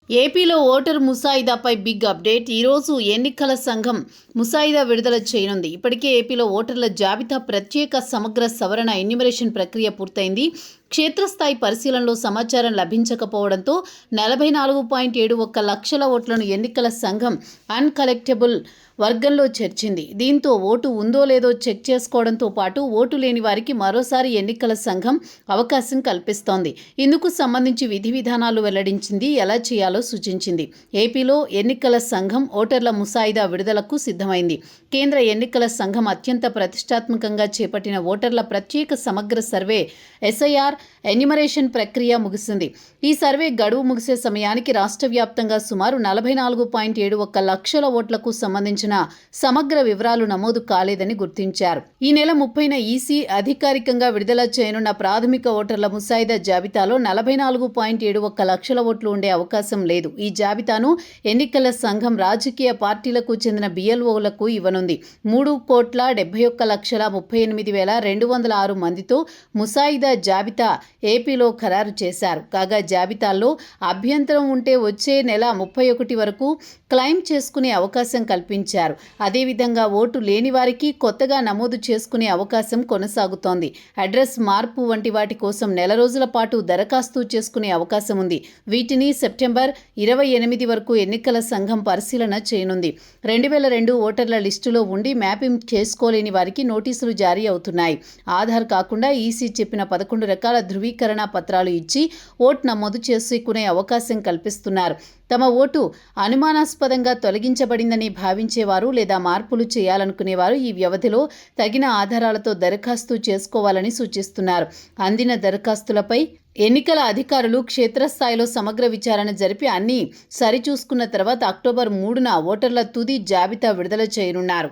ఏపీలో voter ముసాయిదాపై big update. ఈరోజు ఎన్నికల సంఘం ముసాయిదా విడుదల చేయనుంది. ఇప్పటికే ఏపీలో ఓటర్ల జాబితా ప్రత్యేక సమగ్ర సవరణ ఎన్యూమరేషన్ ప్రక్రియ పూర్తయింది. క్షేత్రస్థాయి పరిశీలనలో సమాచారం లభించకపోవడంతో 44.71 లక్షల ఓట్లను ఎన్నికల సంఘం అన్కలెక్టబుల్ వర్గంలో చేర్చింది. దీంతో ఓటు ఉందో లేదో చెక్ చేసుకోవడంతో పాటు ఓటు లేని వారికి మరోసారి ఎన్నికల సంఘం అవకాశం కల్పిస్తోంది. ఇందుకు సంబంధించి విధి విధానాలు వెల్లడించింది, ఎలా చేయాలో సూచించింది. ఏపీలో ఎన్నికల సంఘం ఓటర్ల ముసాయిదా విడుదలకు సిద్ధమైంది. కేంద్ర ఎన్నికల సంఘం అత్యంత ప్రతిష్టాత్మకంగా చేపట్టిన ఓటర్ల ప్రత్యేక సమగ్ర సర్వే ఎస్ఐఆర్ ఎన్యూమరేషన్ ప్రక్రియ ముగిసింది. ఈ సర్వే గడువు ముగిసే సమయానికి రాష్ట్ర వ్యాప్తంగా సుమారు 44.71 లక్షల ఓట్లకు సంబంధించిన సమగ్ర వివరాలు నమోదు కాలేదని గుర్తించారు. ఈ నెల 30న ఈసీ అధికారికంగా విడుదల చేయనున్న ప్రాథమిక ఓటర్ల ముసాయిదా జాబితాలో 44.71 లక్షల ఓట్లు ఉండే అవకాశం లేదు. ఈ జాబితాను ఎన్నికల సంఘం రాజకీయ పార్టీలకు చెందిన బిఎల్ఓలకు ఇవ్వనుంది. 3,71,38,206 మందితో ముసాయిదా జాబితా ఏపీలో ఖరారు చేశారు. కాగా జాబితాల్లో అభ్యంతరం ఉంటే వచ్చే నెల 31 వరకు క్లెయిమ్ చేసుకునే అవకాశం కల్పించారు. అదేవిధంగా ఓటు లేని వారికి కొత్తగా నమోదు చేసుకునే అవకాశం కొనసాగుతోంది. అడ్రస్ మార్పు వంటి వాటి కోసం నెల రోజుల పాటు దరఖాస్తు చేసుకునే అవకాశం ఉంది. వీటిని సెప్టెంబర్ 28 వరకు ఎన్నికల సంఘం పరిశీలన చేయనుంది. 2002 ఓటర్ల లిస్టులో ఉండి మ్యాపింగ్ చేసుకోలేని వారికి నోటీసులు జారీ అవుతున్నాయి. ఆధార్ కాకుండా ఈసీ చెప్పిన 11 రకాల ధృవీకరణ పత్రాలు ఇచ్చి ఓటు నమోదు చేసుకునే అవకాశం కల్పిస్తున్నారు. తమ ఓటు అనుమానాస్పదంగా తొలగించబడిందని భావించేవారు లేదా మార్పులు చేయాలనుకునేవారు ఈ వ్యవధిలో తగిన ఆధారాలతో దరఖాస్తు చేసుకోవాలని సూచిస్తున్నారు. అందిన దరఖాస్తులపై ఎన్నికల అధికారులు క్షేత్రస్థాయిలో సమగ్ర విచారణ జరిపి అన్నీ సరిచూసుకున్న తర్వాత అక్టోబర్ 3న ఓటర్ల తుది జాబితా విడుదల చేయనున్నారు.